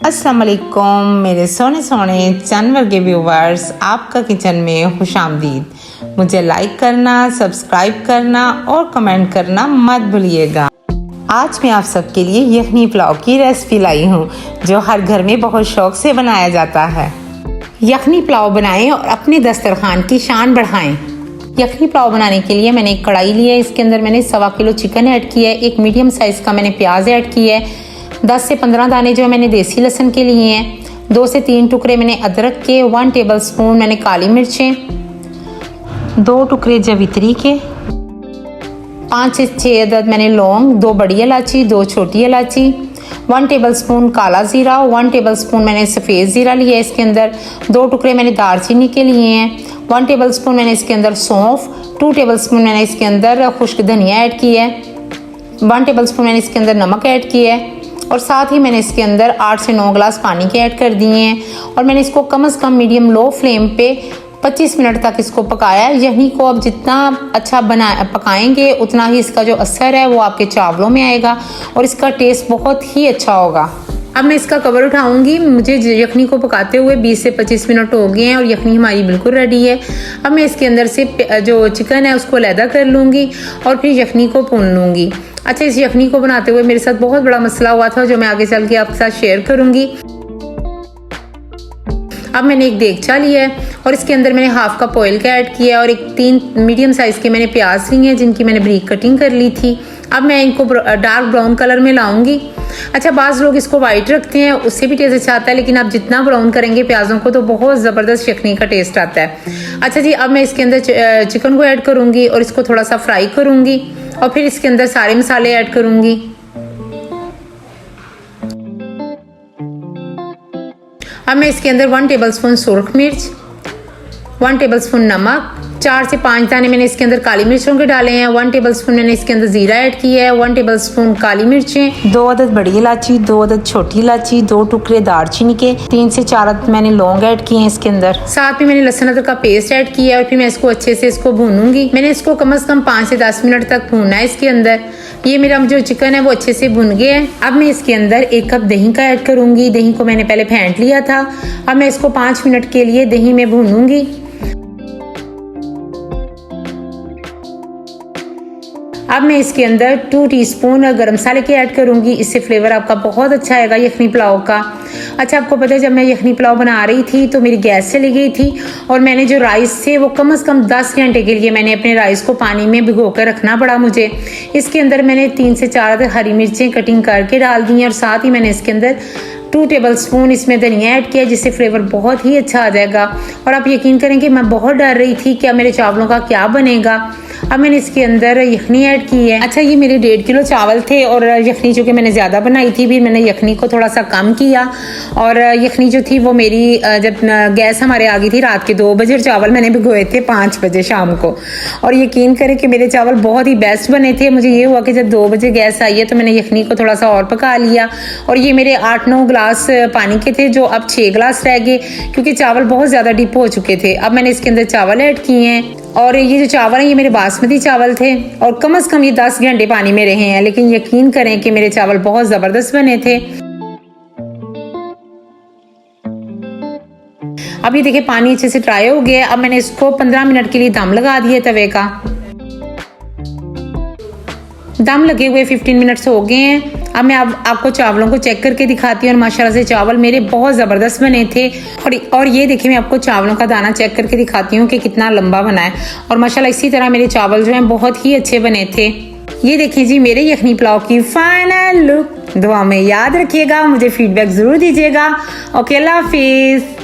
अस्सलाम वालेकुम मेरे सोने सोने चंद वर्गे व्यूवर्स, आपका किचन में खुश आमदीद। मुझे लाइक करना, सब्सक्राइब करना और कमेंट करना मत भूलिएगा। आज मैं आप सबके लिए यखनी पुलाव की रेसिपी लाई हूँ जो हर घर में बहुत शौक से बनाया जाता है। यखनी पुलाव बनाएं और अपने दस्तरखान की शान बढ़ाएं। यखनी पुलाव बनाने के लिए मैंने एक कढ़ाई ली है, इसके अंदर मैंने 1.25 किलो चिकन ऐड किया है, एक मीडियम साइज़ का मैंने प्याज ऐड किया है, 10 से 15 दाने जो मैंने देसी लहसुन के लिए हैं, 2 से 3 टुकड़े मैंने अदरक के, 1 टेबलस्पून मैंने काली मिर्चें, 2 टुकड़े जवित्री के, 5 से 6 अदद मैंने लौंग, 2 बड़ी इलायची, 2 छोटी इलायची, 1 टेबलस्पून काला ज़ीरा, 1 टेबलस्पून मैंने सफ़ेद ज़ीरा लिया है, इसके अंदर 2 टुकड़े मैंने दालचीनी के लिए हैं, 1 टेबलस्पून मैंने इसके अंदर सौंफ, 2 टेबलस्पून मैंने इसके अंदर खुश्क धनिया ऐड किया है, 1 टेबलस्पून मैंने इसके अंदर नमक ऐड किया है और साथ ही मैंने इसके अंदर 8 से 9 गिलास पानी के ऐड कर दिए हैं और मैंने इसको कम से कम मीडियम लो फ्लेम पे 25 मिनट तक इसको पकाया है। यही को अब जितना अच्छा पकाएंगे उतना ही इसका जो असर है वो आपके चावलों में आएगा और इसका टेस्ट बहुत ही अच्छा होगा। अब मैं इसका कवर उठाऊंगी। मुझे यखनी को पकाते हुए 20 से 25 मिनट हो गए हैं और यखनी हमारी बिल्कुल रेडी है। अब मैं इसके अंदर से जो चिकन है उसको अलहदा कर लूँगी और फिर यखनी को भून लूँगी। अच्छा, इस यखनी को बनाते हुए मेरे साथ बहुत बड़ा मसला हुआ था जो मैं आगे चल के आपके साथ शेयर करूँगी। अब मैंने एक देगचा लिया है और इसके अंदर मैंने हाफ कप ऑयल का ऐड किया है और 3 मीडियम साइज़ के मैंने प्याज लिए हैं जिनकी मैंने बारीक कटिंग कर ली थी। अब मैं इनको डार्क ब्राउन कलर में लाऊंगी। अच्छा, बाज़ लोग इसको वाइट रखते हैं, उससे भी टेस्ट अच्छा आता है, लेकिन आप जितना ब्राउन करेंगे प्याज़ों को तो बहुत ज़बरदस्त यखनी का टेस्ट आता है। अच्छा जी, अब मैं इसके अंदर चिकन को ऐड करूँगी और इसको थोड़ा सा फ्राई करूँगी और फिर इसके अंदर सारे मसाले ऐड करूँगी। अब मैं इसके अंदर 1 टेबलस्पून सुरख मिर्च, 1 टेबलस्पून नमक, 4 से 5 दाने मैंने इसके अंदर काली मिर्चों के डाले हैं, 1 टेबलस्पून मैंने इसके अंदर ज़ीरा ऐड किया है, 1 टेबलस्पून काली मिर्चें, 2 अदद बड़ी इलायची, 2 अदद छोटी इलायची, 2 टुकड़े दालचीनी के, 3 से 4 अदद मैंने लौंग ऐड किए हैं इसके अंदर। साथ में मैंने लहसुन अदरक का पेस्ट ऐड किया है और फिर मैं इसको अच्छे से भूनूंगी। मैंने इसको कम से कम 5 से 10 मिनट तक भूनना है इसके अंदर। ये मेरा जो चिकन है वो अच्छे से भुन गया है। अब मैं इसके अंदर 1 कप दही का ऐड करूंगी। दही को मैंने पहले फेंट लिया था। अब मैं इसको 5 मिनट के लिए दही में भूनूंगी। अब मैं इसके अंदर 2 टीस्पून गरम मसाले के ऐड करूंगी। इससे फ्लेवर आपका बहुत अच्छा आएगा यखनी पुलाव का। अच्छा, आपको पता है जब मैं यखनी पुलाव बना रही थी तो मेरी गैस चली गई थी और मैंने जो राइस थे वो कम से कम 10 घंटे के लिए मैंने अपने राइस को पानी में भिगो कर रखना पड़ा मुझे। इसके अंदर मैंने 3 से 4 हरी मिर्चें कटिंग करके डाल दी हैं और साथ ही मैंने इसके अंदर 2 टेबलस्पून इसमें धनिया ऐड किया जिससे फ्लेवर बहुत ही अच्छा आ जाएगा। और आप यकीन करें कि मैं बहुत डर रही थी कि मेरे चावलों का क्या बनेगा। अब मैंने इसके अंदर यखनी ऐड की है। अच्छा, ये मेरे 1.5 किलो चावल थे और यखनी चूँकि मैंने ज़्यादा बनाई थी, फिर मैंने यखनी को थोड़ा सा कम किया और यखनी जो थी वो मेरी जब गैस हमारे आ गई थी रात के 2 बजे, चावल मैंने भिगोए थे 5 बजे शाम को और यकीन करें कि मेरे चावल बहुत ही बेस्ट बने थे। मुझे ये हुआ कि जब 2 बजे गैस आई है तो मैंने यखनी को थोड़ा सा और पका लिया और ये मेरे 8-9 गिलास पानी के थे जो अब 6 गिलास रह गए क्योंकि चावल बहुत ज़्यादा डिप हो चुके थे। अब मैंने इसके अंदर चावल ऐड किए हैं और ये जो चावल हैं ये मेरे बासमती चावल थे और कम से कम ये 10 घंटे पानी में रहे हैं, लेकिन यकीन करें कि मेरे चावल बहुत ज़बरदस्त बने थे। अब ये देखिए पानी अच्छे से ड्राई हो गया। अब मैंने इसको 15 मिनट के लिए दम लगा दिया तवे का। दम लगे हुए 15 मिनट्स हो गए हैं। अब मैं आपको चावलों को चेक करके दिखाती हूँ और माशाल्लाह से चावल मेरे बहुत ज़बरदस्त बने थे। और ये देखिए मैं आपको चावलों का दाना चेक करके दिखाती हूँ कि कितना लंबा बना है और माशाल्लाह इसी तरह मेरे चावल जो हैं बहुत ही अच्छे बने थे। ये देखिए जी मेरे यखनी पुलाव की फाइनल लुक। दुआ में याद रखिएगा, मुझे फीडबैक ज़रूर दीजिएगा। ओके, अल्लाह हाफिज़।